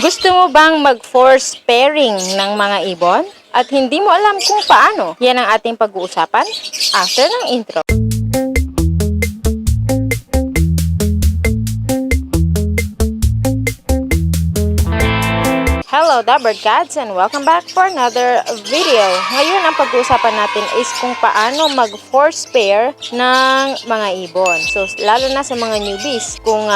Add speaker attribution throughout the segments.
Speaker 1: Gusto mo bang mag-force pairing ng mga ibon? At hindi mo alam kung paano? Yan ang ating pag-uusapan after ng intro. Hello, the bird cats, and welcome back for another video. Ngayon, ang pag-uusapan natin is kung paano mag-force pair ng mga ibon. So, lalo na sa mga newbies, kung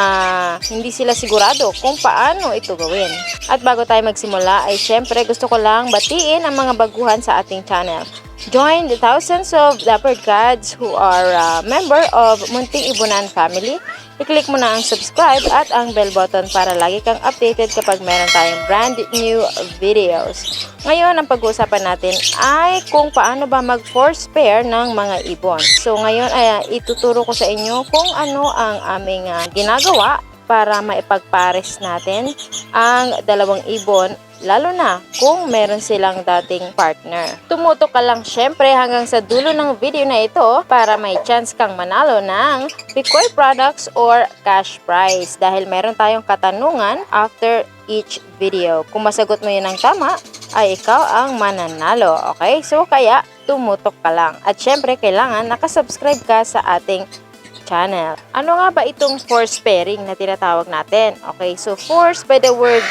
Speaker 1: hindi sila sigurado kung paano ito gawin. At bago tayo magsimula, ay syempre gusto ko lang batiin ang mga baguhan sa ating channel. Join the thousands of leopard cats who are member of Munting Ibunan family. I-click mo na ang subscribe at ang bell button para lagi kang updated kapag meron tayong brand new videos. Ngayon, ang pag-uusapan natin ay kung paano ba mag-force pair ng mga ibon. So, ngayon ay ituturo ko sa inyo kung ano ang aming ginagawa para maipagpares natin ang dalawang ibon, lalo na kung meron silang dating partner. Tumutok ka lang syempre hanggang sa dulo ng video na ito para may chance kang manalo ng Picoy products or cash prize dahil meron tayong katanungan after each video. Kung masagot mo yun ng tama, ay ikaw ang mananalo. Okay? So kaya tumutok ka lang. At syempre kailangan nakasubscribe ka sa ating channel. Ano nga ba itong force pairing na tinatawag natin? Okay, so force by the word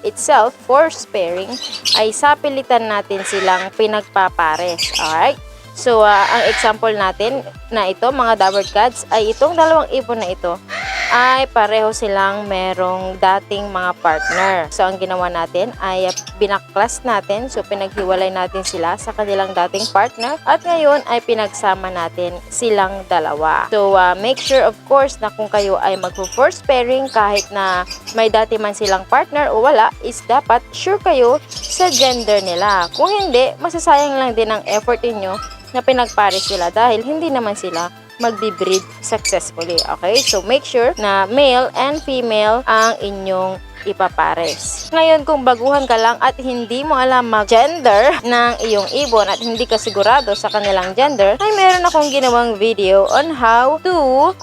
Speaker 1: itself, force pairing, ay sapilitan natin silang pinagpapares. Alright? So, ang example natin na ito, mga Dabard Cats, ay itong dalawang ibon na ito ay pareho silang merong dating mga partner. So, ang ginawa natin ay binaklas natin. So, pinaghiwalay natin sila sa kanilang dating partner. At ngayon ay pinagsama natin silang dalawa. So, make sure of course na kung kayo ay mag-force pairing kahit na may dati man silang partner o wala, is dapat sure kayo sa gender nila. Kung hindi, masasayang lang din ang effort niyo na pinagpares sila dahil hindi naman sila magbe-breed successfully. Okay? So, make sure na male and female ang inyong ipapares. Ngayon, kung baguhan ka lang at hindi mo alam mag-gender ng iyong ibon at hindi ka sigurado sa kanilang gender, ay meron akong ginawang video on how to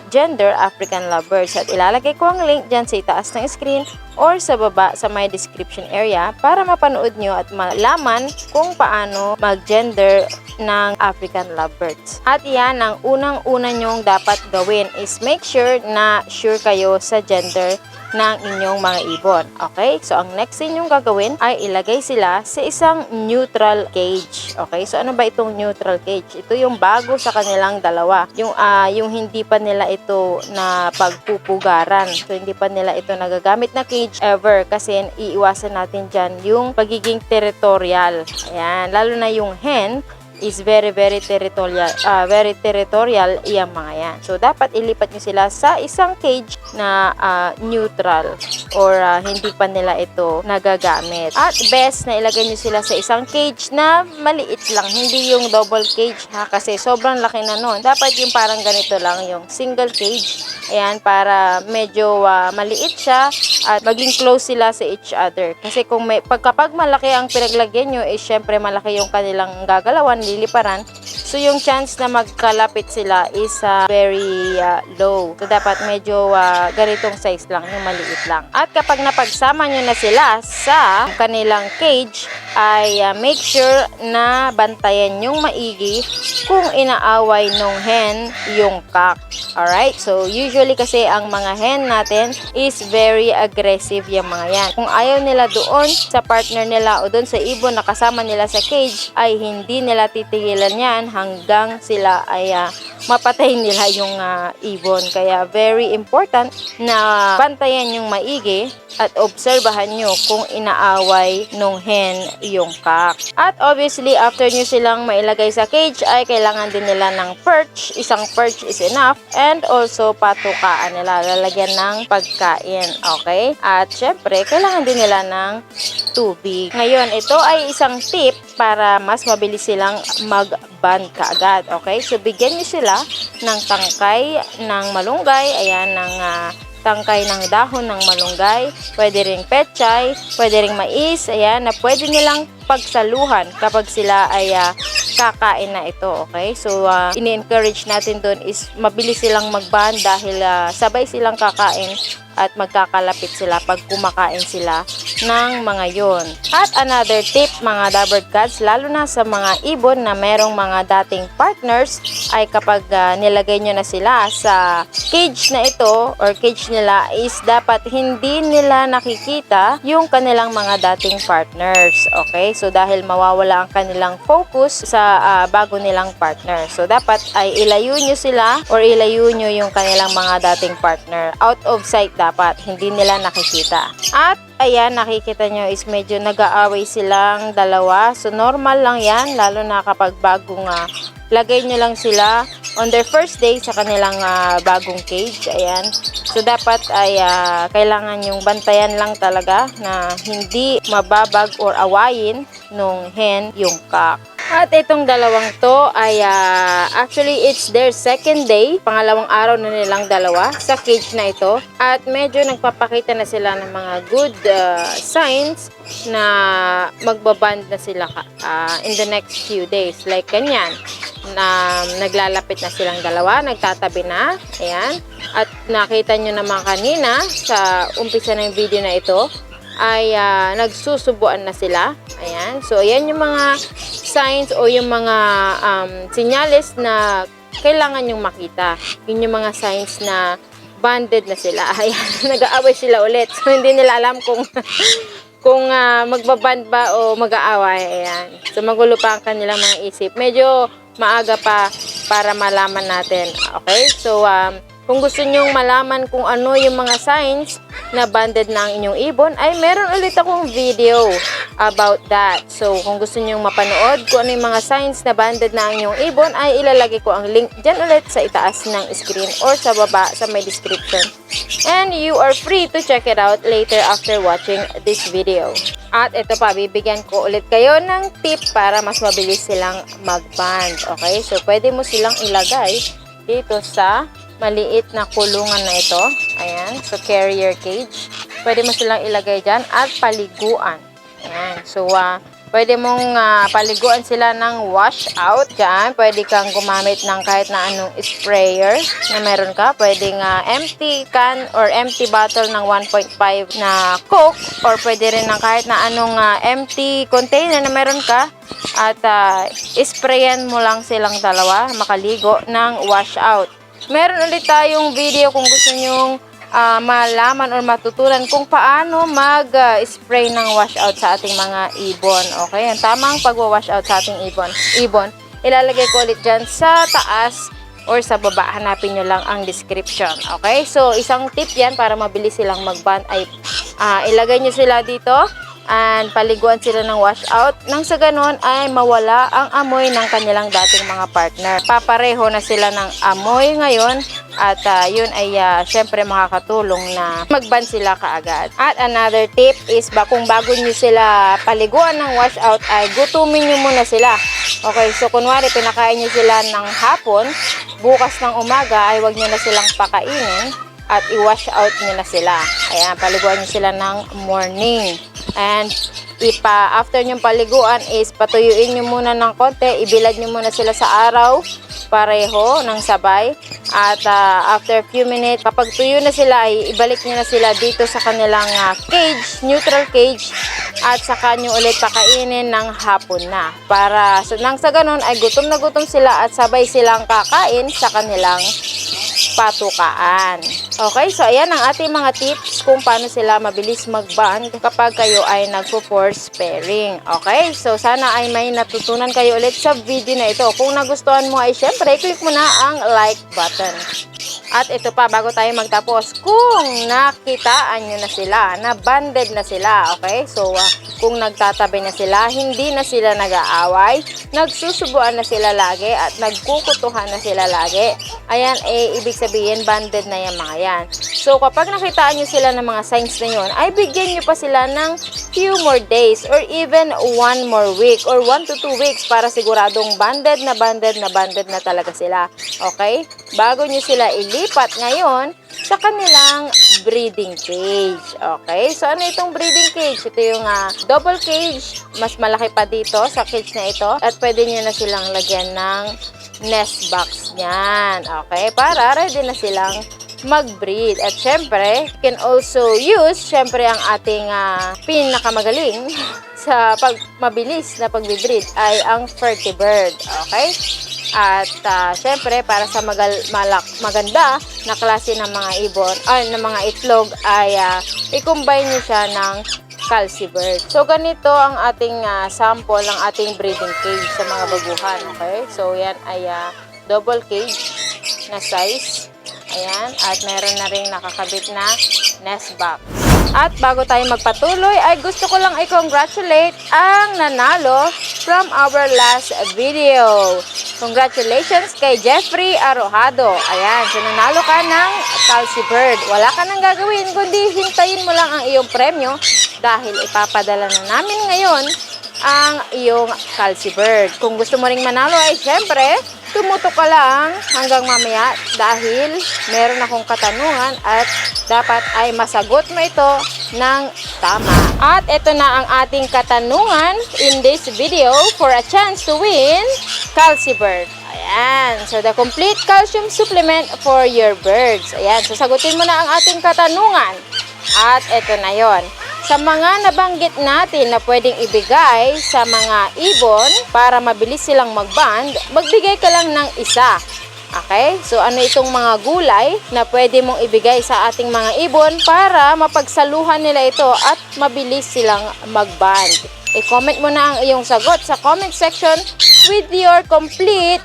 Speaker 1: gender African lovebirds. At ilalagay ko ang link dyan sa itaas ng screen or sa baba sa my description area para mapanood nyo at malaman kung paano mag-gender ng African lovebirds. At yan, ang unang-una nyong dapat gawin is make sure na sure kayo sa gender ng inyong mga ibon. Okay? So, ang next inyong gagawin ay ilagay sila sa isang neutral cage. Okay? So, ano ba itong neutral cage? Ito yung bago sa kanilang dalawa. Yung hindi pa nila ito na pagpupugaran. So, hindi pa nila ito nagagamit na cage ever kasi iiwasan natin dyan yung pagiging territorial. Ayan. Lalo na yung hen is very territorial yung mga yan. So, dapat ilipat nyo sila sa isang cage na neutral or hindi pa nila ito nagagamit. At best na ilagay nyo sila sa isang cage na maliit lang. Hindi yung double cage ha, kasi sobrang laki na nun. Dapat yung parang ganito lang, yung single cage. Ayan, para medyo maliit siya at maging close sila sa each other. Kasi kung kapag malaki ang pinaglagyan nyo, is syempre malaki yung kanilang gagalawan, liliparan. So, yung chance na magkalapit sila is very low. So, dapat medyo ganitong size lang, yung maliit lang. At kapag napagsama nyo na sila sa kanilang cage, ay make sure na bantayan yung maigi kung inaaway nung hen yung cock. Alright? So, usually kasi ang mga hen natin is very aggressive yung mga yan. Kung ayaw nila doon sa partner nila o doon sa ibon na kasama nila sa cage, ay hindi nila titigilan yan hanggang sila ay mapatay nila yung ibon. Kaya very important na bantayan yung maigi at obserbahan nyo kung inaaway nung hen yung cock. At obviously, after nyo silang mailagay sa cage, ay kailangan din nila ng perch. Isang perch is enough. And also, patukaan nila. Lalagyan ng pagkain. Okay? At syempre, kailangan din nila ng tubig. Ngayon, ito ay isang tip para mas mabilis silang mag-bond kaagad. Okay? So, bigyan nyo sila ng tangkay ng malunggay. Ayan, ng tangkay ng dahon ng malunggay, pwede ring pechay, pwede ring mais, ayan, na pwede nilang pagsaluhan kapag sila ay kakain na ito, okay? So, ini-encourage natin doon is mabilis silang mag-bond dahil sabay silang kakain at magkakalapit sila pag kumakain sila ng mga yon. At another tip mga Dabber Cats, lalo na sa mga ibon na merong mga dating partners, ay kapag nilagay nyo na sila sa cage na ito or cage nila, is dapat hindi nila nakikita yung kanilang mga dating partners. Okay? So dahil mawawala ang kanilang focus sa bago nilang partner. So dapat ay ilayo nyo sila or ilayo nyo yung kanilang mga dating partner. Out of sight dapat, hindi nila nakikita. At ayan, nakikita nyo is medyo nag-aaway silang dalawa. So normal lang yan, lalo na kapag bagong lagay nyo lang sila on their first day sa kanilang bagong cage. Ayan. So dapat ay kailangan yung bantayan lang talaga na hindi mababag or awayin nung hen yung cock. At itong dalawang to ay actually it's their second day, pangalawang araw na nilang dalawa sa cage na ito. At medyo nagpapakita na sila ng mga good signs na magbaband na sila in the next few days. Like ganyan, na naglalapit na silang dalawa, nagtatabi na. Ayan. At nakita nyo naman kanina sa umpisa ng video na ito, ay nagsusubuan na sila. Ayan. So, ayan yung mga signs o yung mga senyales na kailangan nyong makita. Yun yung mga signs na bonded na sila. Ayan. Nag-aaway sila ulit. So, hindi nila alam kung magbaband ba o mag-aaway. Ayan. So, magulo pa ang kanilang mga isip. Medyo maaga pa para malaman natin. Okay? So, kung gusto nyong malaman kung ano yung mga signs na banded na ang inyong ibon, ay meron ulit akong video about that. So, kung gusto nyong mapanood kung ano yung mga signs na banded na ang inyong ibon, ay ilalagay ko ang link dyan ulit sa itaas ng screen or sa baba sa may description. And you are free to check it out later after watching this video. At ito pa, bibigyan ko ulit kayo ng tip para mas mabilis silang mag-band. Okay? So, pwede mo silang ilagay dito sa maliit na kulungan na ito. Ayan. So, carrier cage. Pwede mo silang ilagay dyan at paliguan. Ayan. So, pwede mong paliguan sila ng wash out dyan. Pwede kang gumamit ng kahit na anong sprayer na meron ka. Pwede nga empty can or empty bottle ng 1.5 na Coke, or pwede rin ng kahit na anong empty container na meron ka. At sprayan mo lang silang dalawa makaligo ng wash out. Meron ulit tayong video kung gusto nyong malaman or matutunan kung paano mag-spray ng washout sa ating mga ibon. Okay? Ang tamang pag-wash out sa ating ibon, ilalagay ko ulit dyan sa taas or sa baba. Hanapin nyo lang ang description. Okay? So, isang tip yan para mabilis silang mag-band ay ilagay nyo sila dito and paliguan sila ng washout. Nang sa ganon ay mawala ang amoy ng kanilang dating mga partner. Papareho na sila ng amoy ngayon at yun ay syempre makakatulong na mag-band sila kaagad. At another tip is kung bago nyo sila paliguan ng washout ay gutumin nyo muna sila. Okay, so kunwari pinakain nyo sila ng hapon, bukas ng umaga ay wag nyo na silang pakainin at i-wash out nyo na sila. Ayan, paliguan nyo sila ng morning. And after nyong paliguan is patuyuin nyo muna ng konti, ibilad nyo muna sila sa araw, pareho ng sabay. At after few minutes, kapag tuyo na sila, ay ibalik nyo na sila dito sa kanilang cage, neutral cage, at saka nyo ulit pakainin ng hapon na. Para nang sa ganun ay gutom na gutom sila at sabay silang kakain sa kanilang patukaan. Okay, so ayan ang ating mga tips kung paano sila mabilis mag-band kapag kayo ay nagpo-force pairing. Okay, so sana ay may natutunan kayo ulit sa video na ito. Kung nagustuhan mo ay syempre, click mo na ang like button. At ito pa, bago tayo magtapos, kung nakitaan nyo na sila, na banded na sila, okay? So, kung nagtatabi na sila, hindi na sila nag-aaway, nagsusubuan na sila lagi, at nagkukutuhan na sila lagi, ayan, ibig sabihin, banded na yung mga yan. So, kapag nakitaan nyo sila ng mga signs na yun, ay bigyan nyo pa sila ng few more days, or even 1 more week, or 1 to 2 weeks, para siguradong banded na talaga sila, okay? Bago nyo sila ilipat ngayon sa kanilang breeding cage. Okay? So, ano itong breeding cage? Ito yung double cage. Mas malaki pa dito sa cage na ito. At pwede nyo na silang lagyan ng nest box niyan. Okay? Para ready na silang mag-breed. At syempre, can also use syempre ang ating pinakamagaling sa mabilis na pag-breed ay ang Fertibird. Okay? At syempre, para sa maganda na klase ng mga ibon, ng mga itlog ay i-combine nyo siya ng Calcibird. So, ganito ang ating sample ng ating breeding cage sa mga baguhan. Okay? So, yan ay double cage na size. Ayan. At meron na rin nakakabit na nest box. At bago tayo magpatuloy, ay gusto ko lang i-congratulate ang nanalo from our last video. Congratulations kay Jeffrey Arojado. Ayan, so nanalo ka ng Calcibird. Wala ka nang gagawin, kundi hintayin mo lang ang iyong premyo dahil ipapadala na namin ngayon ang iyong Calcibird. Kung gusto mo ring manalo ay syempre, tumutok ka lang hanggang mamaya dahil meron akong katanungan at dapat ay masagot mo ito ng tama. At ito na ang ating katanungan in this video for a chance to win Calcibird. Ayan. So, the complete calcium supplement for your birds. Ayan. So, sagutin mo na ang ating katanungan. At ito na yon. Sa mga nabanggit natin na pwedeng ibigay sa mga ibon para mabilis silang mag-bond, magbigay ka lang ng isa. Okay? So, ano itong mga gulay na pwede mong ibigay sa ating mga ibon para mapagsaluhan nila ito at mabilis silang mag-bond? I-comment mo na ang iyong sagot sa comment section with your complete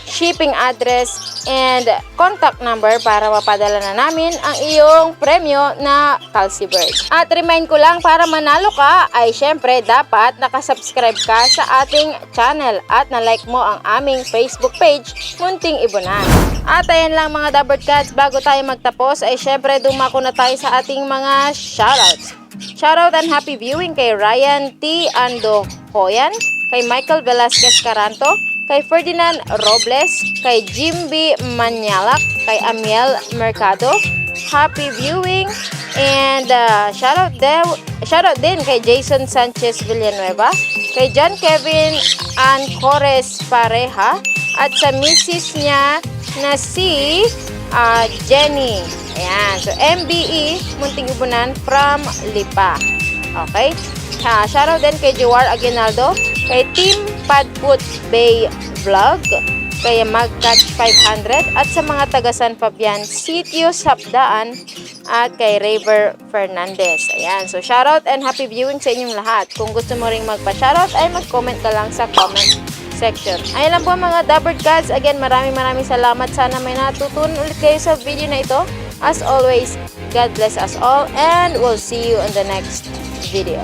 Speaker 1: shipping address and contact number para mapadala na namin ang iyong premyo na Calcibird. At remind ko lang, para manalo ka ay syempre dapat nakasubscribe ka sa ating channel at na-like mo ang aming Facebook page, Munting Ibonan. At ayan lang mga Dabber Cats, bago tayo magtapos ay syempre dumako na tayo sa ating mga shoutouts. Shoutout and happy viewing kay Ryan T. Andohoyan, kay Michael Velasquez Caranto, kay Ferdinand Robles, kay Jimby Manyalak, kay Amiel Mercado. Happy viewing and shoutout din kay Jason Sanchez Villanueva, kay John Kevin Ancores Pareha at sa misis niya na si Jenny. Ayan. So, MBE Munting Ibonan from Lipa. Okay? Shoutout din kay Jowar Aguinaldo, kay Team Padput Bay Vlog, kay Magcatch 500 at sa mga taga San Fabian, Sitio Sapdaan at kay Raver Fernandez. Ayan. So, shoutout and happy viewing sa inyong lahat. Kung gusto mo ring magpa-shoutout ay mag-comment ka lang sa comment section. Ayun lang po mga Dabber Cats. Again, maraming salamat. Sana may natutunan ulit kayo sa video na ito. As always, God bless us all and we'll see you in the next video.